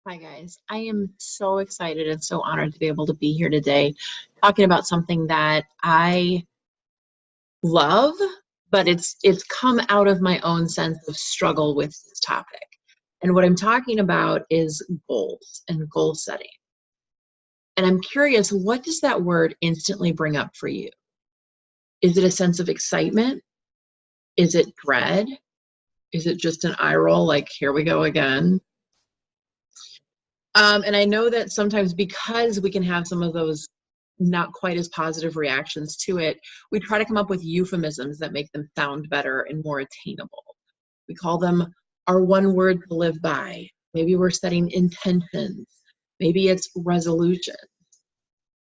Hi, guys. I am so excited and so honored to be able to be here today talking about something that I love, but it's come out of my own sense of struggle with this topic. And what I'm talking about is goals and goal setting. And I'm curious, what does that word instantly bring up for you? Is it a sense of excitement? Is it dread? Is it just an eye roll, like, here we go again? And I know that sometimes because we can have some of those not quite as positive reactions to it, we try to come up with euphemisms that make them sound better and more attainable. We call them our one word to live by. Maybe we're setting intentions. Maybe it's resolution.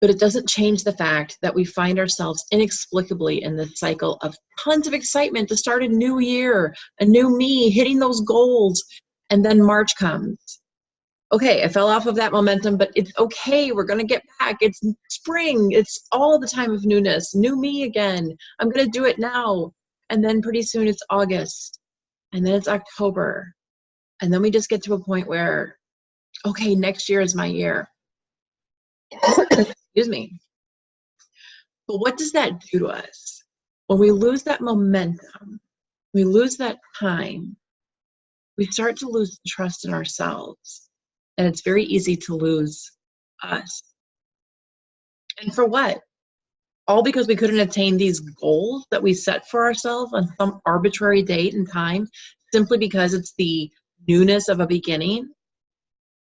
But it doesn't change the fact that we find ourselves inexplicably in this cycle of tons of excitement to start a new year, a new me, hitting those goals, and then March comes. Okay, I fell off of that momentum, but it's okay. We're going to get back. It's spring. It's all the time of newness. New me again. I'm going to do it now. And then pretty soon it's August. And then it's October. And then we just get to a point where, okay, next year is my year. Excuse me. But what does that do to us? When we lose that momentum, we lose that time, we start to lose trust in ourselves. And it's very easy to lose us. And for what? All because we couldn't attain these goals that we set for ourselves on some arbitrary date and time, simply because it's the newness of a beginning.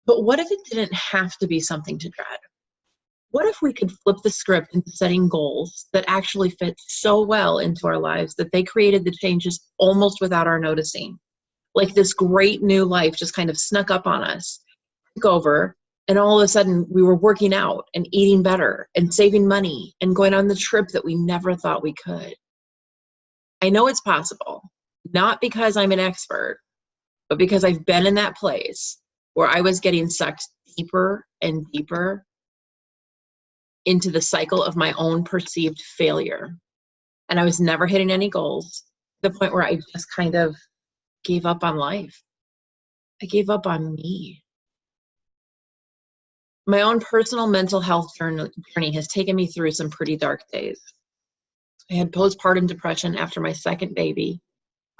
But what if it didn't have to be something to dread? What if we could flip the script into setting goals that actually fit so well into our lives that they created the changes almost without our noticing? Like this great new life just kind of snuck up on us, over, and all of a sudden we were working out and eating better and saving money and going on the trip that we never thought we could. I know it's possible, not because I'm an expert, but because I've been in that place where I was getting sucked deeper and deeper into the cycle of my own perceived failure. And I was never hitting any goals, to the point where I just kind of gave up on life. I gave up on me. My own personal mental health journey has taken me through some pretty dark days. I had postpartum depression after my second baby.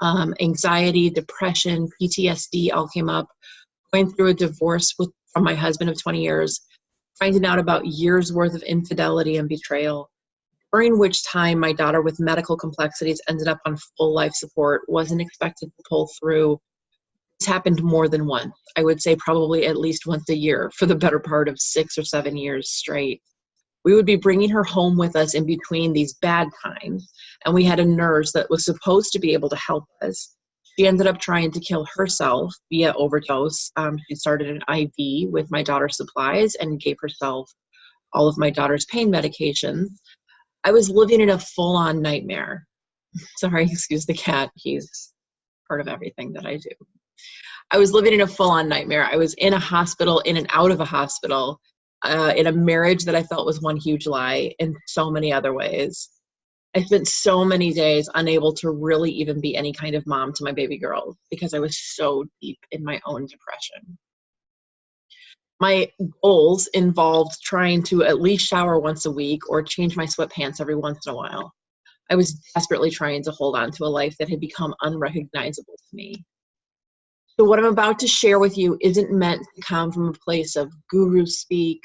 Anxiety, depression, PTSD all came up. Going through a divorce from my husband of 20 years, finding out about years worth of infidelity and betrayal, during which time my daughter with medical complexities ended up on full life support, wasn't expected to pull through. It's happened more than once. I would say probably at least once a year for the better part of 6 or 7 years straight. We would be bringing her home with us in between these bad times, and we had a nurse that was supposed to be able to help us. She ended up trying to kill herself via overdose. She started an IV with my daughter's supplies and gave herself all of my daughter's pain medications. I was living in a full-on nightmare. Sorry, excuse the cat. He's part of everything that I do. I was living in a full-on nightmare. I was in a hospital, in and out of a hospital, in a marriage that I felt was one huge lie in so many other ways. I spent so many days unable to really even be any kind of mom to my baby girls because I was so deep in my own depression. My goals involved trying to at least shower once a week or change my sweatpants every once in a while. I was desperately trying to hold on to a life that had become unrecognizable to me. So what I'm about to share with you isn't meant to come from a place of guru speak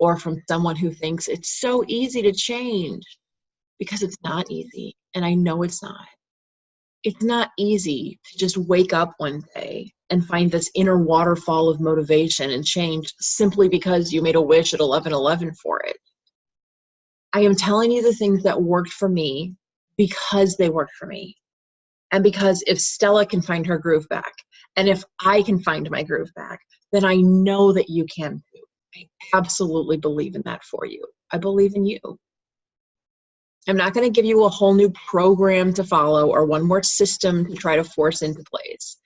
or from someone who thinks it's so easy to change, because it's not easy, and I know it's not. It's not easy to just wake up one day and find this inner waterfall of motivation and change simply because you made a wish at 11:11 for it. I am telling you the things that worked for me because they worked for me. And because if Stella can find her groove back, and if I can find my groove back, then I know that you can too. I absolutely believe in that for you. I believe in you. I'm not going to give you a whole new program to follow or one more system to try to force into place.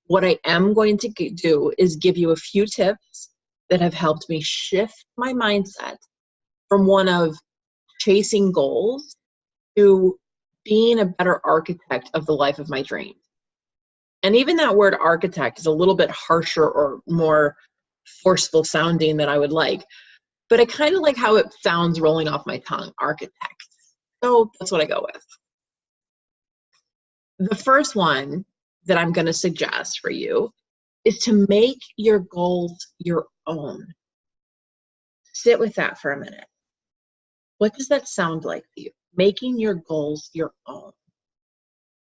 What I am going to do is give you a few tips that have helped me shift my mindset from one of chasing goals to being a better architect of the life of my dreams. And even that word architect is a little bit harsher or more forceful sounding that I would like. But I kind of like how it sounds rolling off my tongue, architect. So that's what I go with. The first one that I'm going to suggest for you is to make your goals your own. Sit with that for a minute. What does that sound like to you? Making your goals your own.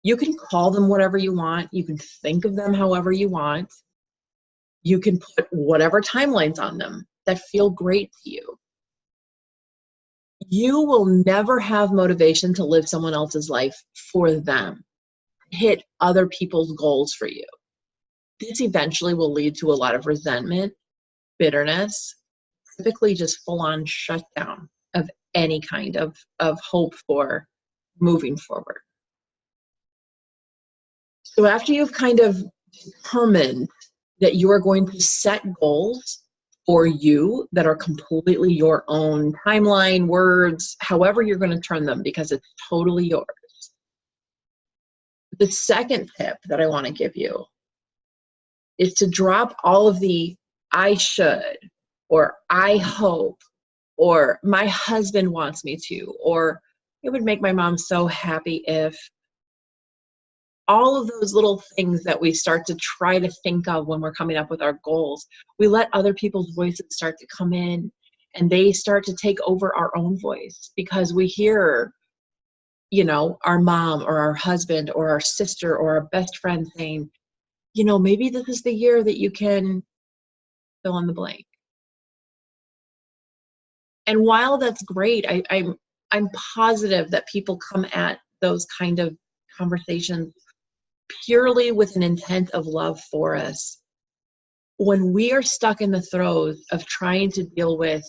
You can call them whatever you want. You can think of them however you want. You can put whatever timelines on them that feel great to you. You will never have motivation to live someone else's life for them, hit other people's goals for you. This eventually will lead to a lot of resentment, bitterness, typically just full-on shutdown of any kind of hope for moving forward. So after you've kind of determined that you are going to set goals for you that are completely your own timeline, words, however you're going to turn them, because it's totally yours. The second tip that I want to give you is to drop all of the I should, or I hope, or my husband wants me to, or it would make my mom so happy if. All of those little things that we start to try to think of when we're coming up with our goals, we let other people's voices start to come in, and they start to take over our own voice because we hear, our mom or our husband or our sister or our best friend saying, maybe this is the year that you can fill in the blank. And while that's great, I'm positive that people come at those kind of conversations purely with an intent of love for us. When we are stuck in the throes of trying to deal with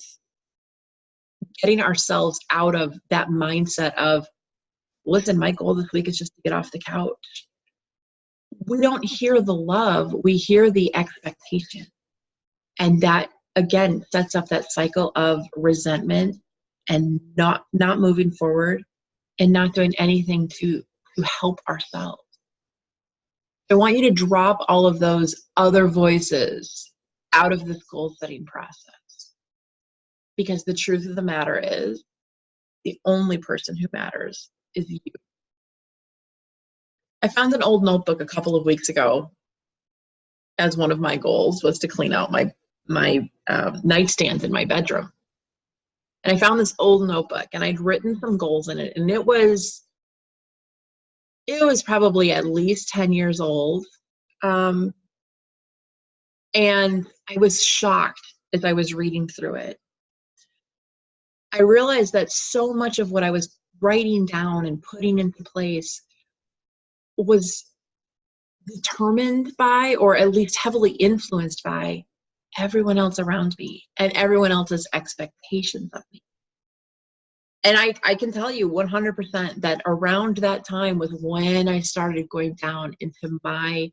getting ourselves out of that mindset of, listen, my goal this week is just to get off the couch. We don't hear the love, we hear the expectation. And that, again, sets up that cycle of resentment and not moving forward and not doing anything to help ourselves. I want you to drop all of those other voices out of this goal setting process. Because the truth of the matter is, the only person who matters is you. I found an old notebook a couple of weeks ago as one of my goals was to clean out my nightstands in my bedroom. And I found this old notebook and I'd written some goals in it, and it was probably at least 10 years old. And I was shocked as I was reading through it. I realized that so much of what I was writing down and putting into place was determined by, or at least heavily influenced by, everyone else around me and everyone else's expectations of me. And I can tell you 100% that around that time was when I started going down into my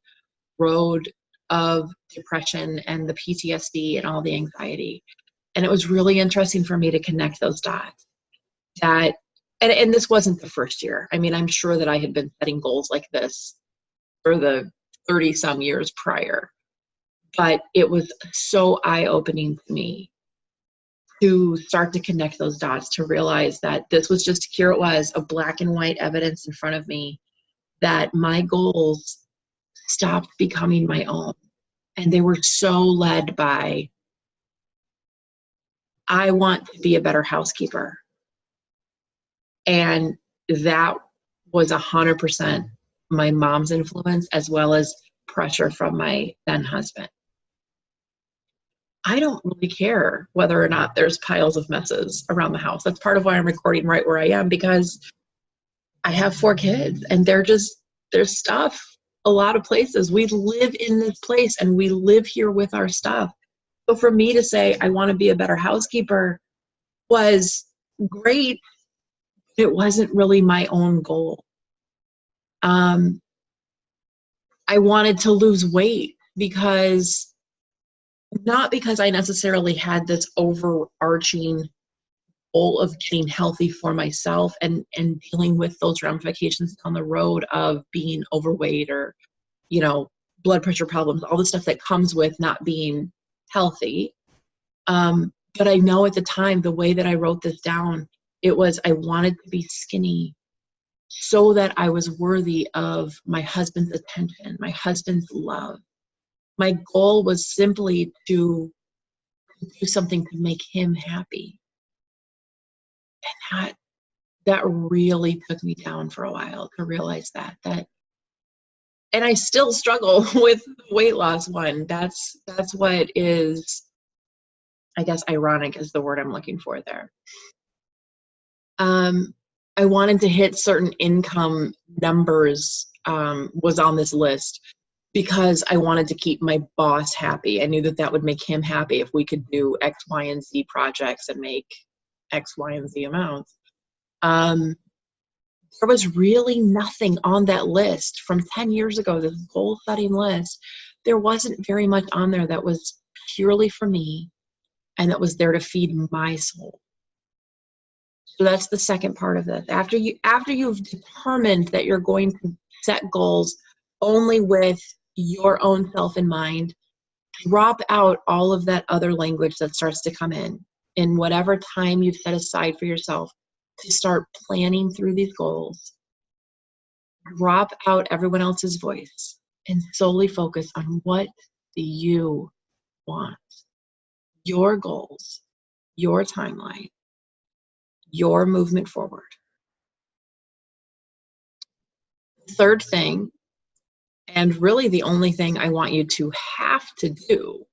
road of depression and the PTSD and all the anxiety. And it was really interesting for me to connect those dots. And this wasn't the first year. I mean, I'm sure that I had been setting goals like this for the 30 some years prior, but it was so eye-opening to me to start to connect those dots, to realize that this was just, here it was, a black and white evidence in front of me that my goals stopped becoming my own. And they were so led by, I want to be a better housekeeper. And that was 100% my mom's influence, as well as pressure from my then husband. I don't really care whether or not there's piles of messes around the house. That's part of why I'm recording right where I am, because I have 4 kids and there's stuff a lot of places. We live in this place and we live here with our stuff. So for me to say I want to be a better housekeeper was great. It wasn't really my own goal. I wanted to lose weight not because I necessarily had this overarching goal of getting healthy for myself and dealing with those ramifications on the road of being overweight or, blood pressure problems, all the stuff that comes with not being healthy. But I know at the time, the way that I wrote this down, it was I wanted to be skinny so that I was worthy of my husband's attention, my husband's love. My goal was simply to do something to make him happy. And that really took me down for a while to realize that and I still struggle with the weight loss one. That's what is, I guess, ironic is the word I'm looking for there. I wanted to hit certain income numbers, was on this list because I wanted to keep my boss happy. I knew that would make him happy if we could do X, Y, and Z projects and make X, Y, and Z amounts. There was really nothing on that list from 10 years ago, this goal setting list. There wasn't very much on there that was purely for me and that was there to feed my soul. So that's the second part of this. After you've determined that you're going to set goals only with your own self in mind, drop out all of that other language that starts to come in whatever time you've set aside for yourself to start planning through these goals. Drop out everyone else's voice and solely focus on what do you want. Your goals, your timeline, your movement forward. Third thing, and really the only thing I want you to have to do,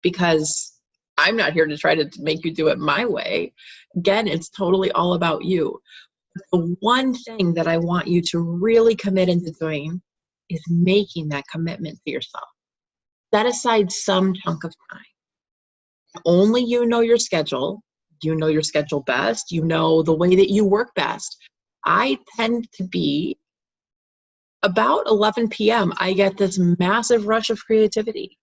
because I'm not here to try to make you do it my way. Again, it's totally all about you. The one thing that I want you to really commit into doing is making that commitment to yourself. Set aside some chunk of time. Only you know your schedule. You know your schedule best. You know the way that you work best. I tend to be about 11 p.m. I get this massive rush of creativity.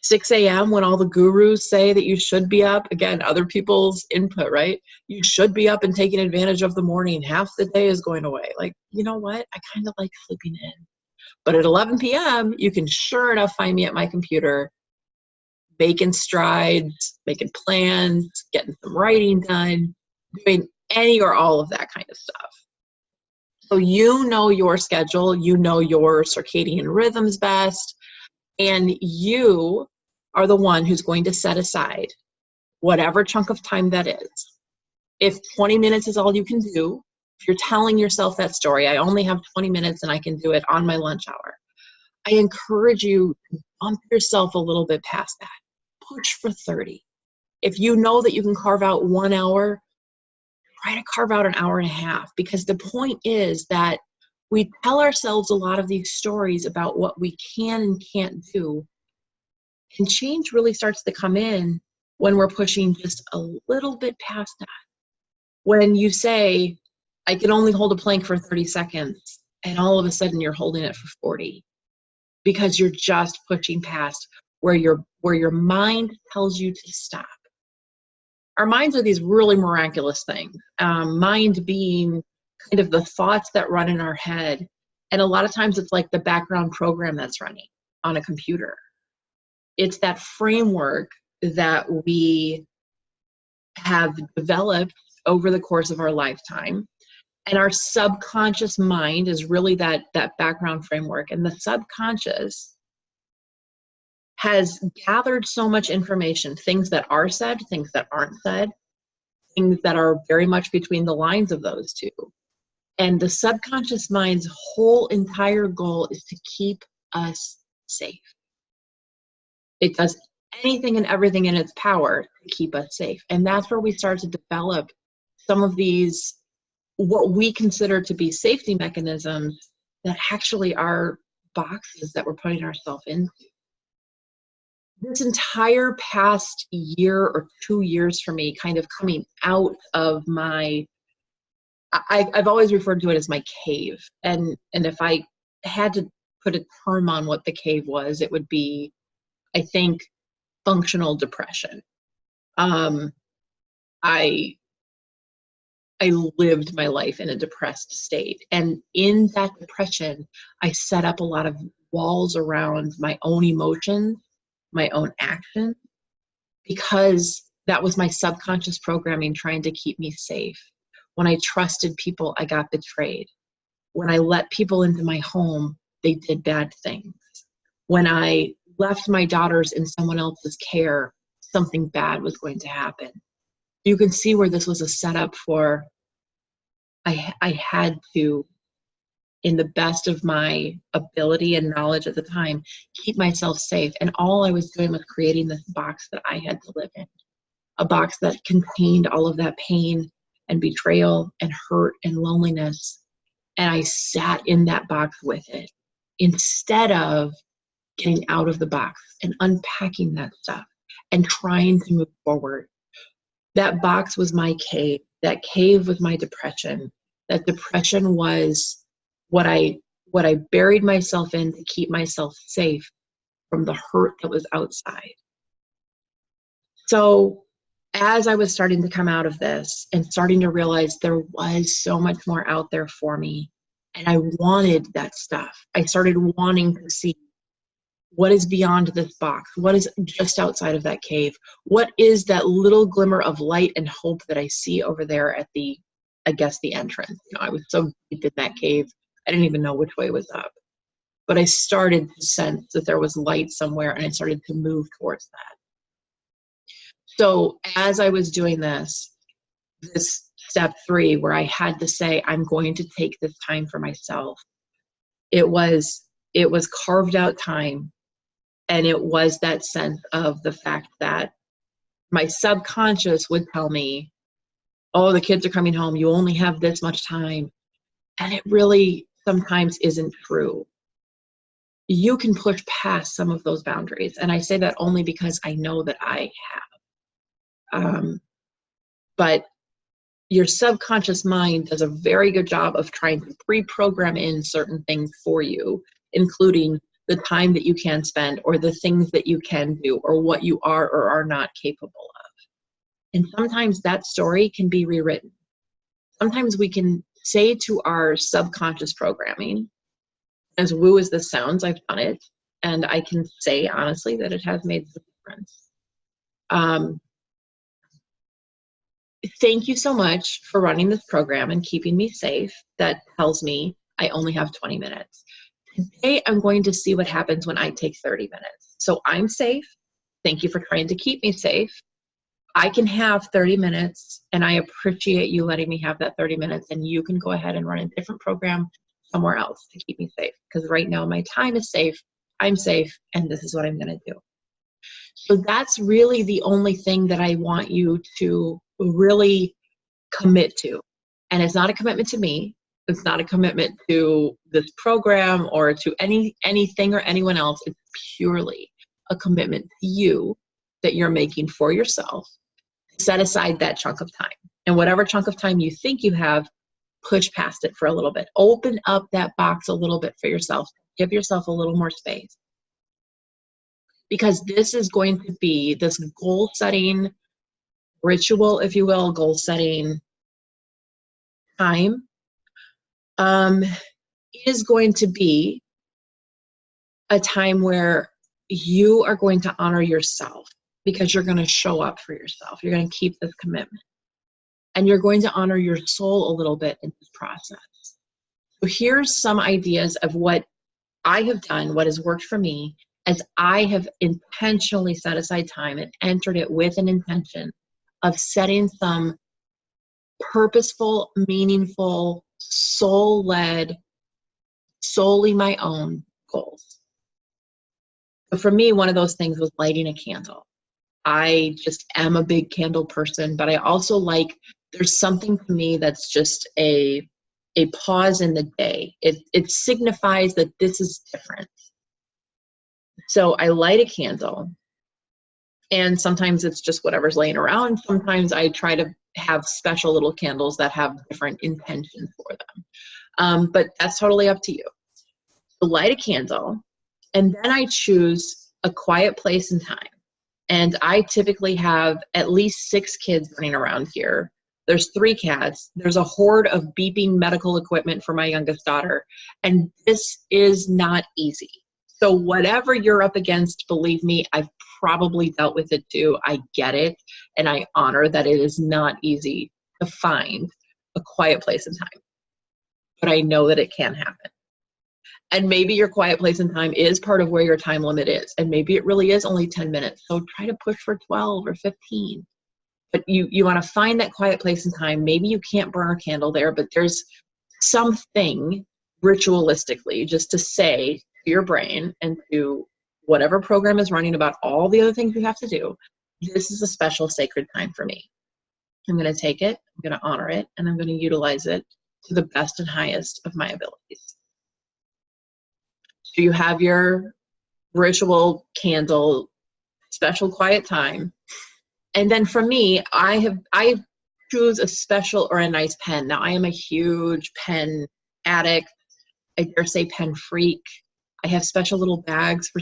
6 a.m. when all the gurus say that you should be up, again, other people's input, right? You should be up and taking advantage of the morning. Half the day is going away. Like, you know what? I kind of like sleeping in. But at 11 p.m., you can sure enough find me at my computer, making strides, making plans, getting some writing done, doing any or all of that kind of stuff. So you know your schedule, you know your circadian rhythms best, and you are the one who's going to set aside whatever chunk of time that is. If 20 minutes is all you can do, if you're telling yourself that story, I only have 20 minutes and I can do it on my lunch hour, I encourage you to bump yourself a little bit past that. Push for 30. If you know that you can carve out 1 hour, try to carve out an hour and a half, because the point is that we tell ourselves a lot of these stories about what we can and can't do. And change really starts to come in when we're pushing just a little bit past that. When you say, I can only hold a plank for 30 seconds, and all of a sudden you're holding it for 40, because you're just pushing past where your mind tells you to stop. Our minds are these really miraculous things. Mind being kind of the thoughts that run in our head. And a lot of times it's like the background program that's running on a computer. It's that framework that we have developed over the course of our lifetime. And our subconscious mind is really that background framework. And the subconscious has gathered so much information, things that are said, things that aren't said, things that are very much between the lines of those two. And the subconscious mind's whole entire goal is to keep us safe. It does anything and everything in its power to keep us safe. And that's where we start to develop some of these, what we consider to be safety mechanisms, that actually are boxes that we're putting ourselves into. This entire past year or 2 years for me, kind of coming out of my, I've always referred to it as my cave. And if I had to put a term on what the cave was, it would be, I think, functional depression. I lived my life in a depressed state. And in that depression, I set up a lot of walls around my own emotions, my own actions, because that was my subconscious programming trying to keep me safe. When I trusted people, I got betrayed. When I let people into my home, they did bad things. When I left my daughters in someone else's care, something bad was going to happen. You can see where this was a setup for, I had to, in the best of my ability and knowledge at the time, keep myself safe. And all I was doing was creating this box that I had to live in, a box that contained all of that pain and betrayal and hurt and loneliness. And I sat in that box with it instead of getting out of the box and unpacking that stuff and trying to move forward. That box was my cave. That cave was my depression. That depression was what I buried myself in to keep myself safe from the hurt that was outside. So as I was starting to come out of this and starting to realize there was so much more out there for me, and I wanted that stuff, I started wanting to see what is beyond this box, what is just outside of that cave, what is that little glimmer of light and hope that I see over there at the, I guess, the entrance. You know, I was so deep in that cave, I didn't even know which way was up. But I started to sense that there was light somewhere, and I started to move towards that. So as I was doing this step 3, where I had to say, I'm going to take this time for myself, it was carved out time. And it was that sense of the fact that my subconscious would tell me, oh, the kids are coming home, you only have this much time. And it really sometimes isn't true. You can push past some of those boundaries. And I say that only because I know that I have. But your subconscious mind does a very good job of trying to pre-program in certain things for you, including the time that you can spend, or the things that you can do, or what you are or are not capable of. And sometimes that story can be rewritten. Sometimes we can say to our subconscious programming, as woo as this sounds, I've done it, and I can say honestly that it has made a difference. Thank you so much for running this program and keeping me safe. That tells me I only have 20 minutes. Today, I'm going to see what happens when I take 30 minutes. So I'm safe. Thank you for trying to keep me safe. I can have 30 minutes, and I appreciate you letting me have that 30 minutes, and you can go ahead and run a different program somewhere else to keep me safe, because right now my time is safe, I'm safe, and this is what I'm going to do. So that's really the only thing that I want you to really commit to. And it's not a commitment to me. It's not a commitment to this program or to anything or anyone else. It's purely a commitment to you that you're making for yourself. Set aside that chunk of time. And whatever chunk of time you think you have, push past it for a little bit. Open up that box a little bit for yourself. Give yourself a little more space. Because this is going to be this goal-setting ritual, if you will, goal-setting time. Is going to be a time where you are going to honor yourself, because you're going to show up for yourself. You're going to keep this commitment. And you're going to honor your soul a little bit in this process. So here's some ideas of what I have done, what has worked for me, as I have intentionally set aside time and entered it with an intention of setting some purposeful, meaningful, soul-led, solely my own goals. So for me, one of those things was lighting a candle. I just am a big candle person, but I also like, there's something to me that's just a pause in the day. It signifies that this is different. So I light a candle, and sometimes it's just whatever's laying around. Sometimes I try to have special little candles that have different intentions for them. But that's totally up to you. So light a candle, and then I choose a quiet place and time. And I typically have at least 6 kids running around here. There's 3 cats. There's a horde of beeping medical equipment for my youngest daughter. And this is not easy. So whatever you're up against, believe me, I've probably dealt with it too. I get it. And I honor that it is not easy to find a quiet place and time. But I know that it can happen. And maybe your quiet place and time is part of where your time limit is. And maybe it really is only 10 minutes. So try to push for 12 or 15. But you want to find that quiet place and time. Maybe you can't burn a candle there, but there's something ritualistically just to say to your brain and to whatever program is running about all the other things you have to do, this is a special sacred time for me. I'm going to take it, I'm going to honor it, and I'm going to utilize it to the best and highest of my abilities. So you have your ritual candle, special quiet time. And then for me, I choose a special or a nice pen. Now I am a huge pen addict. I dare say pen freak. I have special little bags for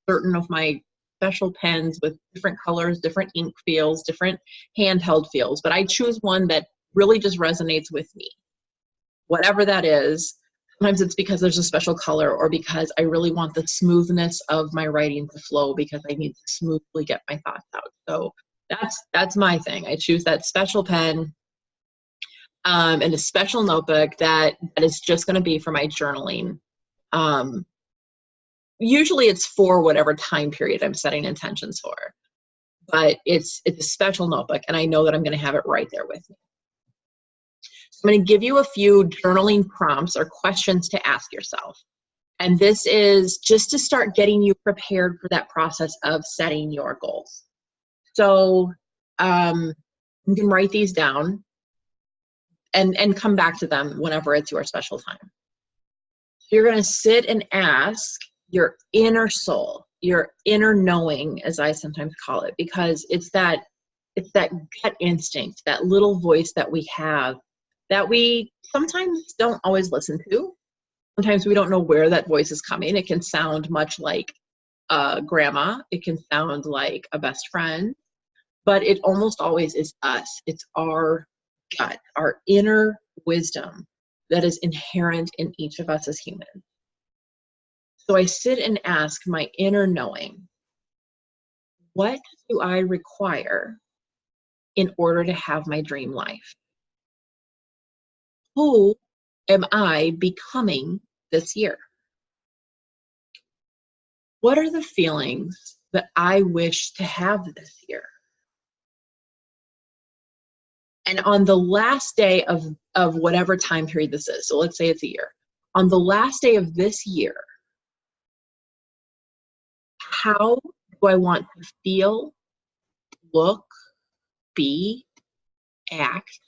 certain of my special pens with different colors, different ink feels, different handheld feels. But I choose one that really just resonates with me. Whatever that is, sometimes it's because there's a special color or because I really want the smoothness of my writing to flow because I need to smoothly get my thoughts out. So that's my thing. I choose that special pen and a special notebook that is just going to be for my journaling. Usually it's for whatever time period I'm setting intentions for, but it's a special notebook and I know that I'm going to have it right there with me. So I'm going to give you a few journaling prompts or questions to ask yourself. And this is just to start getting you prepared for that process of setting your goals. So you can write these down and come back to them whenever it's your special time. So you're going to sit and ask your inner soul, your inner knowing, as I sometimes call it, because it's that gut instinct, that little voice that we have that we sometimes don't always listen to. Sometimes we don't know where that voice is coming. It can sound much like grandma. It can sound like a best friend. But it almost always is us. It's our gut, our inner wisdom that is inherent in each of us as humans. So I sit and ask my inner knowing, what do I require in order to have my dream life? Who am I becoming this year? What are the feelings that I wish to have this year? And on the last day of whatever time period this is, so let's say it's a year, on the last day of this year, how do I want to feel, look, be, act?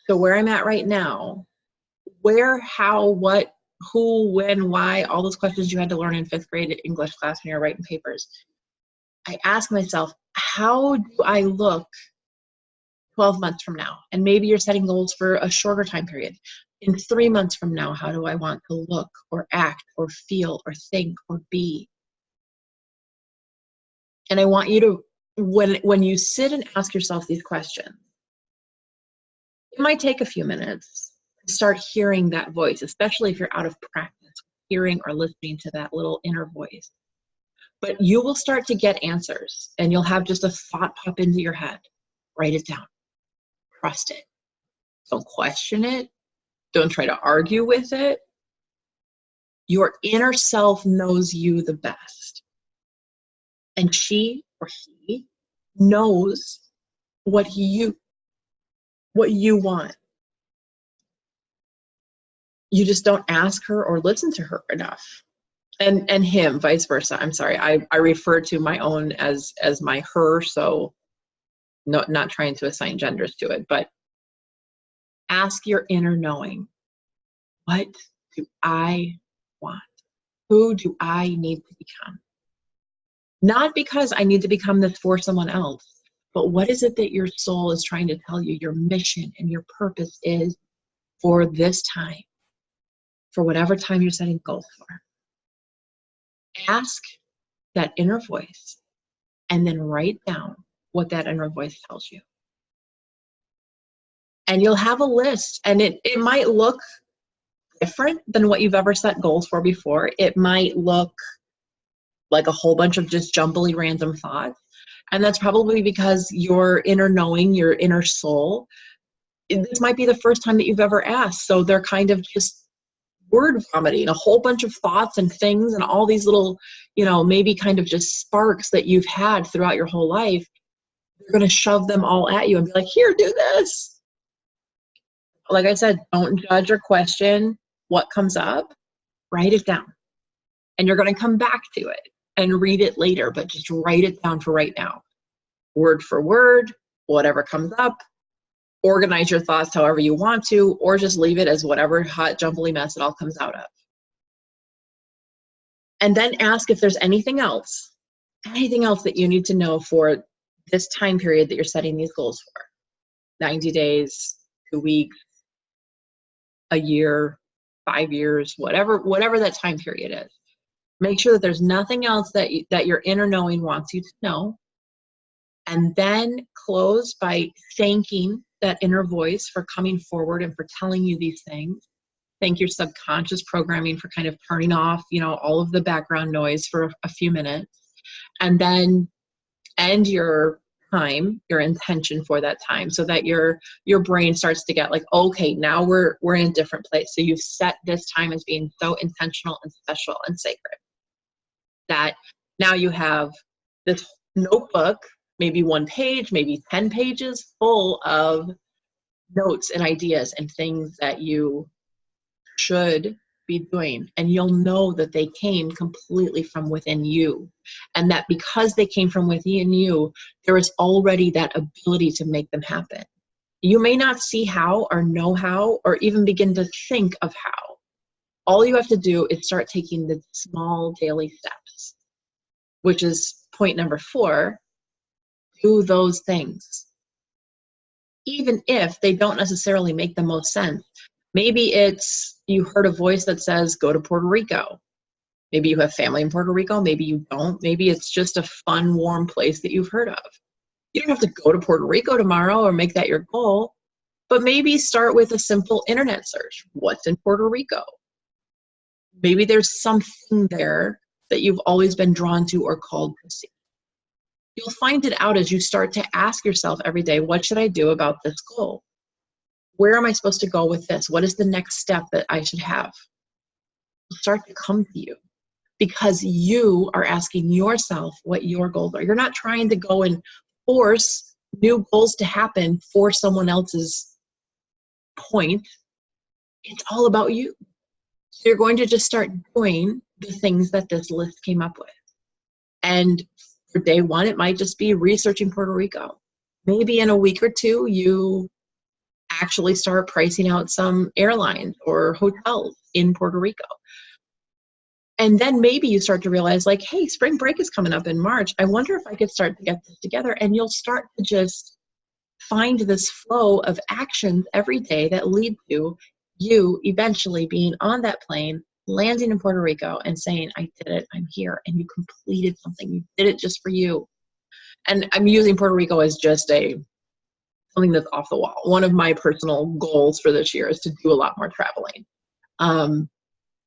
So where I'm at right now, where, how, what, who, when, why, all those questions you had to learn in 5th grade English class when you're writing papers. I ask myself, how do I look 12 months from now? And maybe you're setting goals for a shorter time period. In 3 months from now, how do I want to look or act or feel or think or be? And I want you to, when you sit and ask yourself these questions, it might take a few minutes to start hearing that voice, especially if you're out of practice, hearing or listening to that little inner voice. But you will start to get answers and you'll have just a thought pop into your head. Write it down. Trust it. Don't question it. Don't try to argue with it. Your inner self knows you the best. And she or he knows what you want. You just don't ask her or listen to her enough. And him, vice versa. I'm sorry. I refer to my own as my her, so not trying to assign genders to it, but ask your inner knowing. What do I want? Who do I need to become? Not because I need to become this for someone else, but what is it that your soul is trying to tell you your mission and your purpose is for this time, for whatever time you're setting goals for? Ask that inner voice and then write down what that inner voice tells you. And you'll have a list, and it might look different than what you've ever set goals for before. It might look like a whole bunch of just jumbly random thoughts. And that's probably because your inner knowing, your inner soul, this might be the first time that you've ever asked. So they're kind of just word vomiting a whole bunch of thoughts and things and all these little, maybe kind of just sparks that you've had throughout your whole life. You're going to shove them all at you and be like, here, do this. Like I said, don't judge or question what comes up. Write it down. And you're going to come back to it and read it later, but just write it down for right now. Word for word, whatever comes up. Organize your thoughts however you want to, or just leave it as whatever hot, jumbly mess it all comes out of. And then ask if there's anything else that you need to know for this time period that you're setting these goals for. 90 days, 2 weeks, a year, 5 years, whatever that time period is. Make sure that there's nothing else that your inner knowing wants you to know. And then close by thanking that inner voice for coming forward and for telling you these things. Thank your subconscious programming for kind of turning off, all of the background noise for a few minutes. And then end your time, your intention for that time, so that your brain starts to get like, okay, now we're in a different place. So you've set this time as being so intentional and special and sacred that now you have this notebook, maybe 1 page, maybe 10 pages full of notes and ideas and things that you should be doing. And you'll know that they came completely from within you. And that because they came from within you, there is already that ability to make them happen. You may not see how or know how or even begin to think of how. All you have to do is start taking the small daily steps, which is point number 4. Do those things. Even if they don't necessarily make the most sense. Maybe it's you heard a voice that says, go to Puerto Rico. Maybe you have family in Puerto Rico. Maybe you don't. Maybe it's just a fun, warm place that you've heard of. You don't have to go to Puerto Rico tomorrow or make that your goal, but maybe start with a simple internet search. What's in Puerto Rico? Maybe there's something there that you've always been drawn to or called to see. You'll find it out as you start to ask yourself every day, what should I do about this goal? Where am I supposed to go with this? What is the next step that I should have? It'll start to come to you because you are asking yourself what your goals are. You're not trying to go and force new goals to happen for someone else's point. It's all about you. So you're going to just start doing the things that this list came up with. And for day 1, it might just be researching Puerto Rico. Maybe in a week or 2, you actually start pricing out some airlines or hotels in Puerto Rico. And then maybe you start to realize like, hey, spring break is coming up in March. I wonder if I could start to get this together. And you'll start to just find this flow of actions every day that lead to you eventually being on that plane, landing in Puerto Rico and saying, I did it, I'm here, and you completed something. You did it just for you. And I'm using Puerto Rico as just something that's off the wall. One of my personal goals for this year is to do a lot more traveling.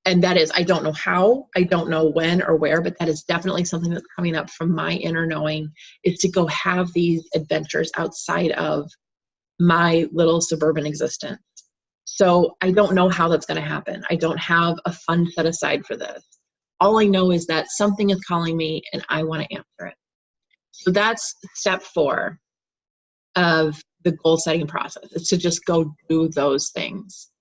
And that is, I don't know how, I don't know when or where, but that is definitely something that's coming up from my inner knowing, is to go have these adventures outside of my little suburban existence. So I don't know how that's going to happen. I don't have a fund set aside for this. All I know is that something is calling me and I want to answer it. So that's step 4 of the goal setting process, is to just go do those things.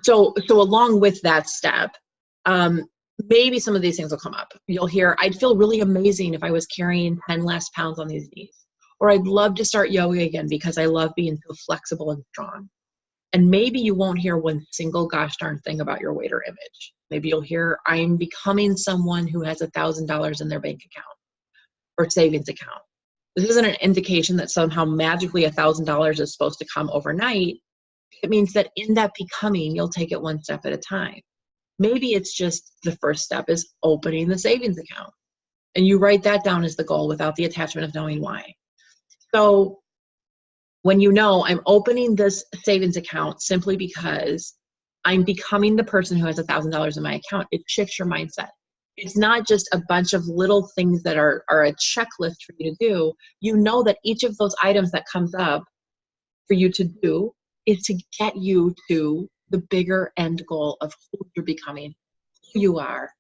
So along with that step, maybe some of these things will come up. You'll hear, I'd feel really amazing if I was carrying 10 less pounds on these knees. Or I'd love to start yoga again because I love being so flexible and strong. And maybe you won't hear one single gosh darn thing about your weight or image. Maybe you'll hear, I'm becoming someone who has $1,000 in their bank account or savings account. This isn't an indication that somehow magically $1,000 is supposed to come overnight. It means that in that becoming, you'll take it one step at a time. Maybe it's just the first step is opening the savings account. And you write that down as the goal without the attachment of knowing why. So when you know I'm opening this savings account simply because I'm becoming the person who has $1,000 in my account. It shifts your mindset. It's not just a bunch of little things that are a checklist for you to do. You know that each of those items that comes up for you to do is to get you to the bigger end goal of who you're becoming, who you are,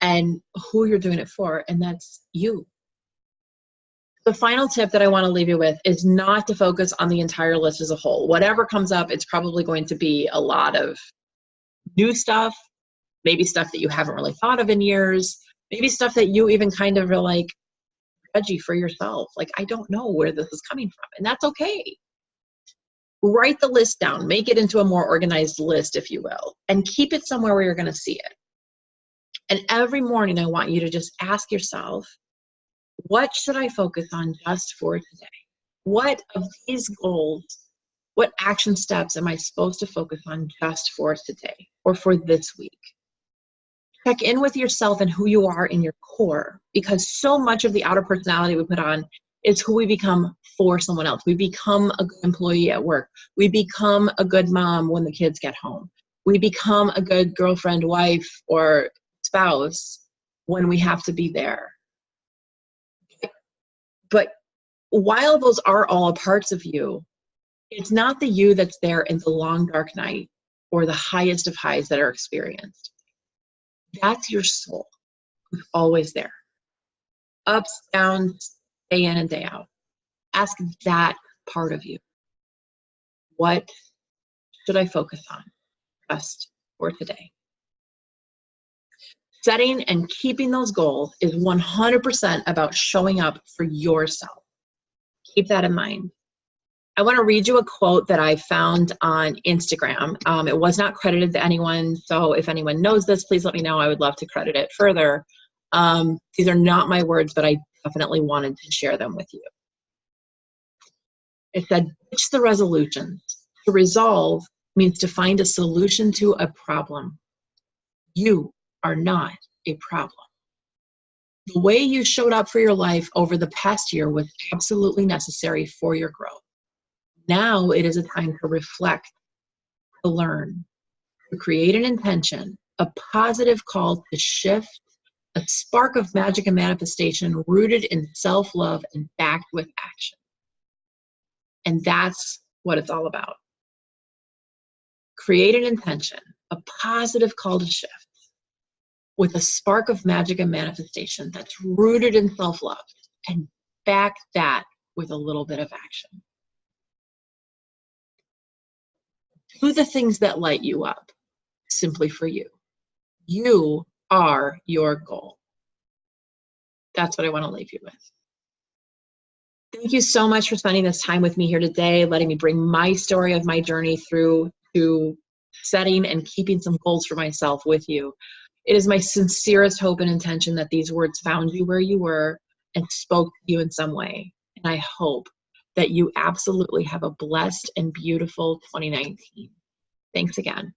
and who you're doing it for, and that's you. The final tip that I want to leave you with is not to focus on the entire list as a whole. Whatever comes up, it's probably going to be a lot of new stuff, maybe stuff that you haven't really thought of in years, maybe stuff that you even kind of are like judgy for yourself. Like, I don't know where this is coming from, and that's okay. Write the list down, make it into a more organized list, if you will, and keep it somewhere where you're going to see it. And every morning, I want you to just ask yourself, what should I focus on just for today? What of these goals, what action steps am I supposed to focus on just for today or for this week? Check in with yourself and who you are in your core, because so much of the outer personality we put on is who we become for someone else. We become a good employee at work. We become a good mom when the kids get home. We become a good girlfriend, wife, or spouse when we have to be there. But while those are all parts of you, it's not the you that's there in the long, dark night or the highest of highs that are experienced. That's your soul, who's always there. Ups, downs, day in and day out. Ask that part of you. What should I focus on just for today? Setting and keeping those goals is 100% about showing up for yourself. Keep that in mind. I want to read you a quote that I found on Instagram. It was not credited to anyone, so if anyone knows this, please let me know. I would love to credit it further. These are not my words, but I definitely wanted to share them with you. It said, ditch the resolutions. To resolve means to find a solution to a problem. You are not a problem. The way you showed up for your life over the past year was absolutely necessary for your growth. Now it is a time to reflect, to learn, to create an intention, a positive call to shift, a spark of magic and manifestation rooted in self-love and backed with action. And that's what it's all about. Create an intention, a positive call to shift with a spark of magic and manifestation that's rooted in self-love, and back that with a little bit of action. Do the things that light you up simply for you. You are your goal. That's what I want to leave you with. Thank you so much for spending this time with me here today, letting me bring my story of my journey through to setting and keeping some goals for myself with you. It is my sincerest hope and intention that these words found you where you were and spoke to you in some way. And I hope that you absolutely have a blessed and beautiful 2019. Thanks again.